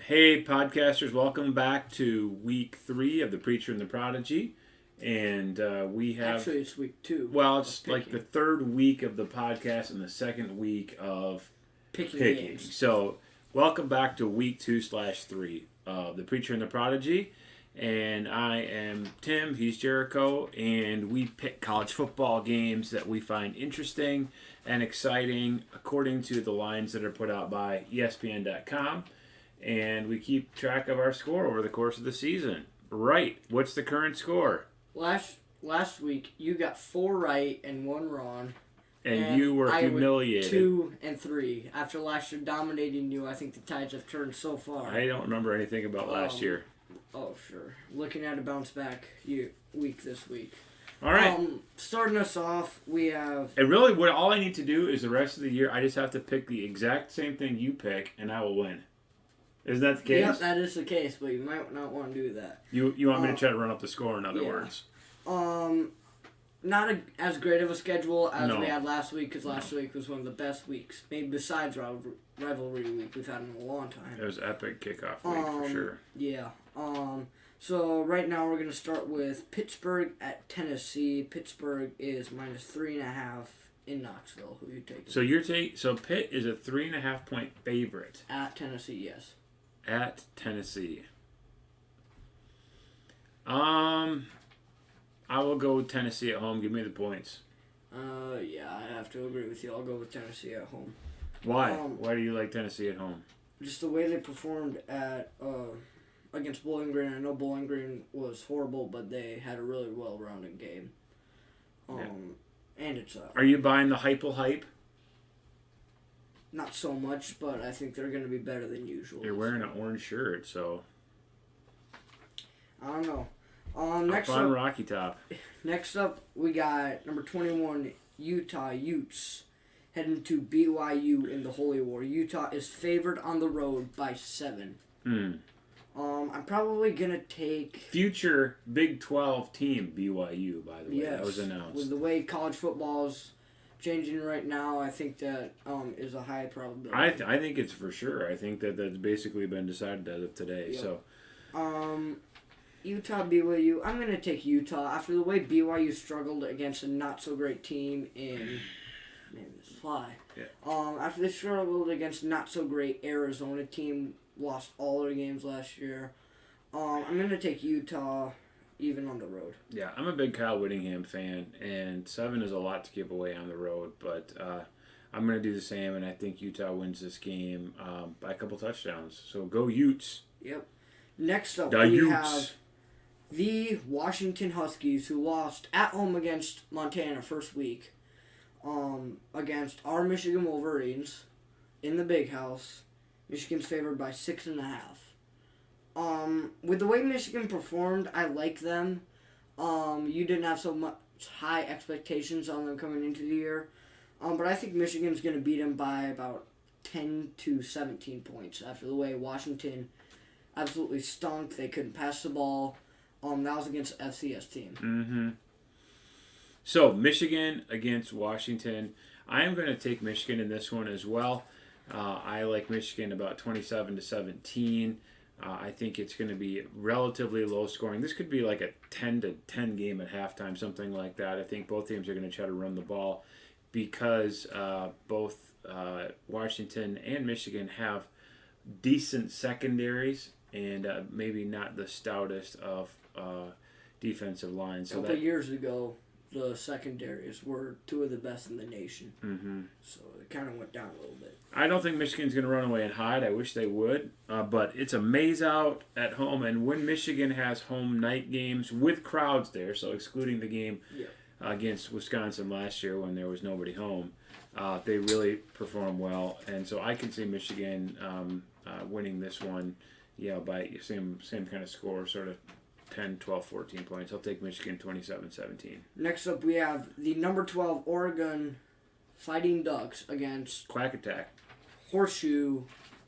Hey, podcasters, welcome back to week 3 of The Preacher and the Prodigy. And we have. Actually, it's week 2. Well, it's like the third week of the podcast and the second week of Picking games. So, welcome back to week 2/3 of The Preacher and the Prodigy. And I am Tim, he's Jericho, and we pick college football games that we find interesting and exciting according to the lines that are put out by ESPN.com. And we keep track of our score over the course of the season. Right. What's the current score? Last week, you got 4 right and 1 wrong. And you were humiliated. 2 and 3. After last year dominating you, I think the tides have turned so far. I don't remember anything about last year. Oh, sure. Looking at a bounce back week this week. All right. Starting us off, we have... And really, all I need to do is the rest of the year, I just have to pick the exact same thing you pick, and I will win. Isn't that the case? Yep, that is the case, but you might not want to do that. You want me to try to run up the score, in other words? Not as great of a schedule as we had last week, because last week was one of the best weeks, maybe besides rivalry week we've had in a long time. It was epic kickoff week for sure. Yeah. So right now we're going to start with Pittsburgh at Tennessee. Pittsburgh is -3.5 in Knoxville. Who are you taking? So Pitt is a 3.5 point favorite. At Tennessee, yes. At Tennessee. I will go with Tennessee at home. Give me the points. Yeah, I have to agree with you. I'll go with Tennessee at home. Why? Why do you like Tennessee at home? Just the way they performed at against Bowling Green. I know Bowling Green was horrible, but they had a really well-rounded game. And it's Are you buying the hype? Not so much, but I think they're going to be better than usual. You're wearing an orange shirt, so I don't know. Next up, Rocky Top. Next up, we got number 21 Utah-Utes heading to BYU in the Holy War. Utah is favored on the road by 7. I'm probably gonna take future Big 12 team BYU. By the way, yes, that was announced. With the way college football is changing right now, I think that is a high probability. I think it's for sure. I think that's basically been decided as of today. Yep. So, Utah-BYU. I'm going to take Utah. After the way BYU struggled against a not-so-great team in... Man, this fly. Yeah. After they struggled against a not-so-great Arizona team, lost all their games last year, I'm going to take Utah even on the road. Yeah, I'm a big Kyle Whittingham fan, and 7 is a lot to give away on the road, but I'm going to do the same, and I think Utah wins this game by a couple touchdowns. So go Utes. Yep. Next up, we have the Washington Huskies, who lost at home against Montana first week, against our Michigan Wolverines in the Big House. Michigan's favored by 6.5. With the way Michigan performed, I like them. You didn't have so much high expectations on them coming into the year, but I think Michigan's going to beat them by about 10 to 17 points after the way Washington absolutely stunk. They couldn't pass the ball. That was against an FCS team. Mm-hmm. So, Michigan against Washington. I am going to take Michigan in this one as well. I like Michigan about 27-17. I think it's going to be relatively low scoring. This could be like a 10-10 game at halftime, something like that. I think both teams are going to try to run the ball because both Washington and Michigan have decent secondaries and maybe not the stoutest of defensive lines. So a couple of years ago, the secondaries were 2 of the best in the nation. Mm-hmm. So it kind of went down a little bit. I don't think Michigan's going to run away and hide. I wish they would. But it's a maze out at home. And when Michigan has home night games with crowds there, so excluding the game against Wisconsin last year when there was nobody home, they really perform well. And so I can see Michigan winning this one by same kind of score, sort of 10, 12, 14 points. I'll take Michigan 27-17. Next up, we have the number 12 Oregon Fighting Ducks against Quack Attack, Horseshoe,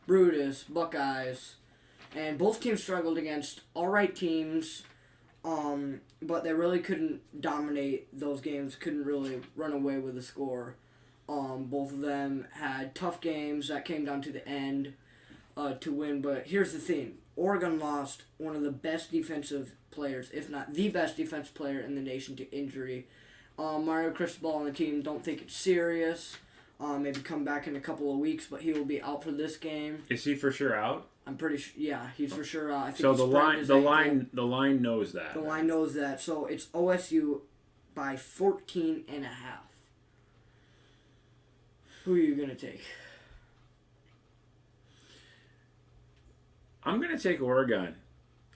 Brutus, Buckeyes, and both teams struggled against all right teams, but they really couldn't dominate those games, couldn't really run away with the score. Both of them had tough games that came down to the end. to win. But here's the thing: Oregon lost one of the best defensive players, if not the best defensive player in the nation, to injury. Mario Cristobal on the team don't think it's serious. Maybe come back in a couple of weeks, but he will be out for this game. Is he for sure out? I'm pretty sure. Yeah, he's for sure out. I think So he the sprained his line ankle. knows that. The line knows that. So it's OSU by 14.5. Who are you gonna take? I'm going to take Oregon.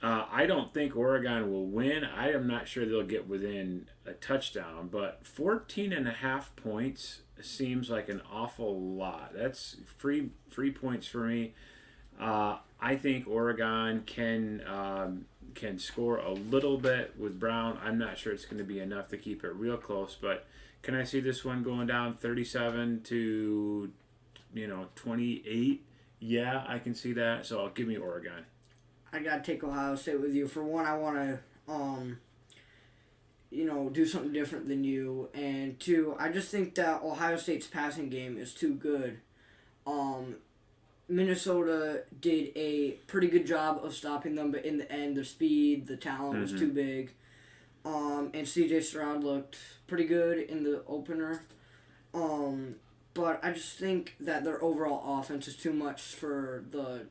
I don't think Oregon will win. I am not sure they'll get within a touchdown, but 14.5 points seems like an awful lot. That's free points for me. I think Oregon can score a little bit with Brown. I'm not sure it's going to be enough to keep it real close, but can I see this one going down 37 to 28? Yeah, I can see that. So I'll give me Oregon. I gotta take Ohio State with you. For one, I want to, do something different than you, and two, I just think that Ohio State's passing game is too good. Minnesota did a pretty good job of stopping them, but in the end, their speed, the talent was too big. And C.J. Stroud looked pretty good in the opener. But I just think that their overall offense is too much for the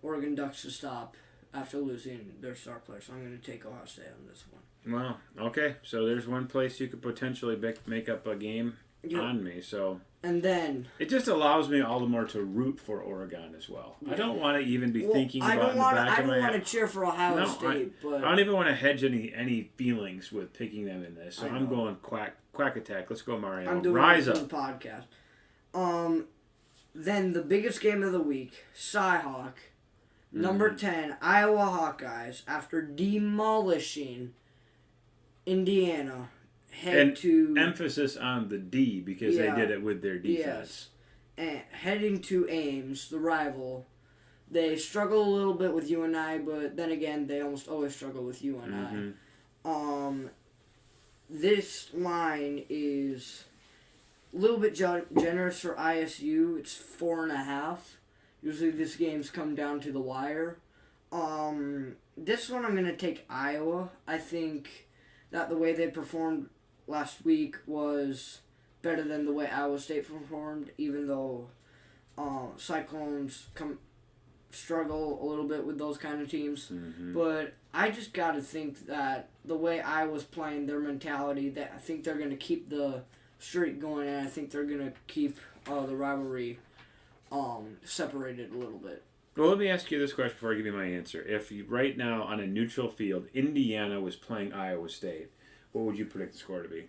Oregon Ducks to stop after losing their star player. So I'm going to take Ohio State on this one. Well, okay. So there's one place you could potentially make up a game on me. So and then it just allows me all the more to root for Oregon as well. Yeah. I don't want to even be thinking about it in the back of my head. I don't want to cheer for Ohio State, but I don't even want to hedge any feelings with picking them in this. So I'm going quack attack. Let's go, Mario. I'm doing Rise it up. for the podcast. Then the biggest game of the week, Cyhawk, number 10, Iowa Hawkeyes, after demolishing Indiana, emphasis on the D because they did it with their defense. Yes. And heading to Ames, the rival. They struggle a little bit with UNI, but then again, they almost always struggle with UNI. This line is a little bit generous for ISU. It's 4.5. Usually this game's come down to the wire. This one I'm going to take Iowa. I think that the way they performed last week was better than the way Iowa State performed, even though Cyclones struggle a little bit with those kind of teams. But I just got to think that the way Iowa's playing, their mentality, that I think they're going to keep the streak going, and I think they're going to keep the rivalry separated a little bit. Well, let me ask you this question before I give you my answer. If you, right now on a neutral field, Indiana was playing Iowa State, what would you predict the score to be?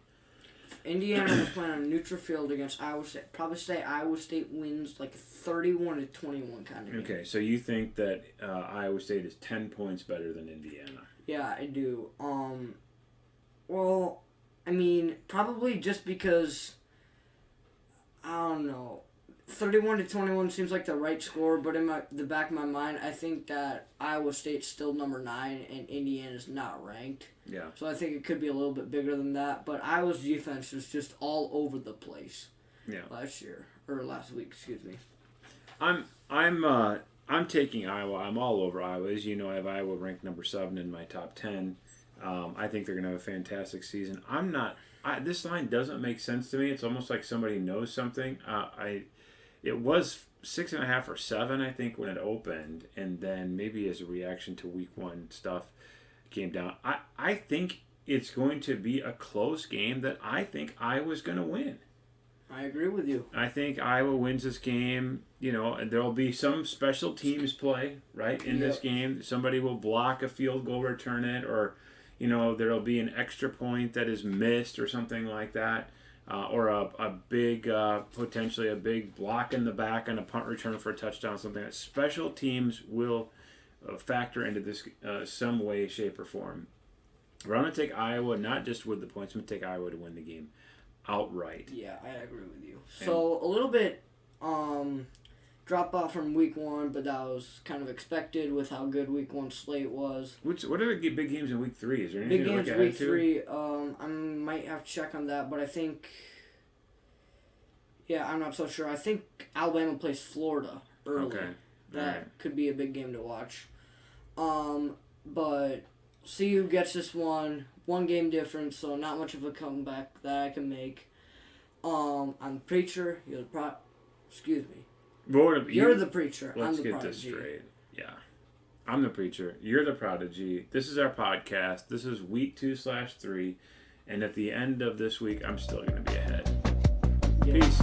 Indiana was playing on a neutral field against Iowa State. Probably say Iowa State wins like 31-21 kind of game. Okay, so you think that Iowa State is 10 points better than Indiana? Yeah, I do. Well, I mean, probably just because, I don't know, 31-21 seems like the right score, but in the back of my mind, I think that Iowa State's still number 9 and Indiana's not ranked. Yeah. So I think it could be a little bit bigger than that, but Iowa's defense was just all over the place. Yeah. Last week, excuse me. I'm taking Iowa. I'm all over Iowa. As you know, I have Iowa ranked number 7 in my top 10. I think they're going to have a fantastic season. This line doesn't make sense to me. It's almost like somebody knows something. It was 6.5 or 7, I think, when it opened, and then maybe as a reaction to week 1 stuff came down. I think it's going to be a close game that I think Iowa's going to win. I agree with you. I think Iowa wins this game, and there'll be some special teams play, right, in this game. Somebody will block a field goal, return it, or, there'll be an extra point that is missed or something like that. Or a big, potentially a big block in the back on a punt return for a touchdown, something that special teams will factor into this some way, shape, or form. But I'm going to take Iowa, not just with the points. I'm going to take Iowa to win the game outright. Yeah, I agree with you. So a little bit drop off from week 1, but that was kind of expected with how good week 1 slate was. What are the big games in week 3? Is there anything big games to look week ahead 3? I might have to check on that, but I think. Yeah, I'm not so sure. I think Alabama plays Florida early. Okay. That could be a big game to watch. But CU gets this one game difference, so not much of a comeback that I can make. I'm the preacher. You're the Excuse me. You're the preacher. Let's I'm the get prodigy. this straight. Yeah. I'm the preacher. You're the prodigy. This is our podcast. This is week 2/3. And at the end of this week, I'm still going to be ahead. Yeah. Peace.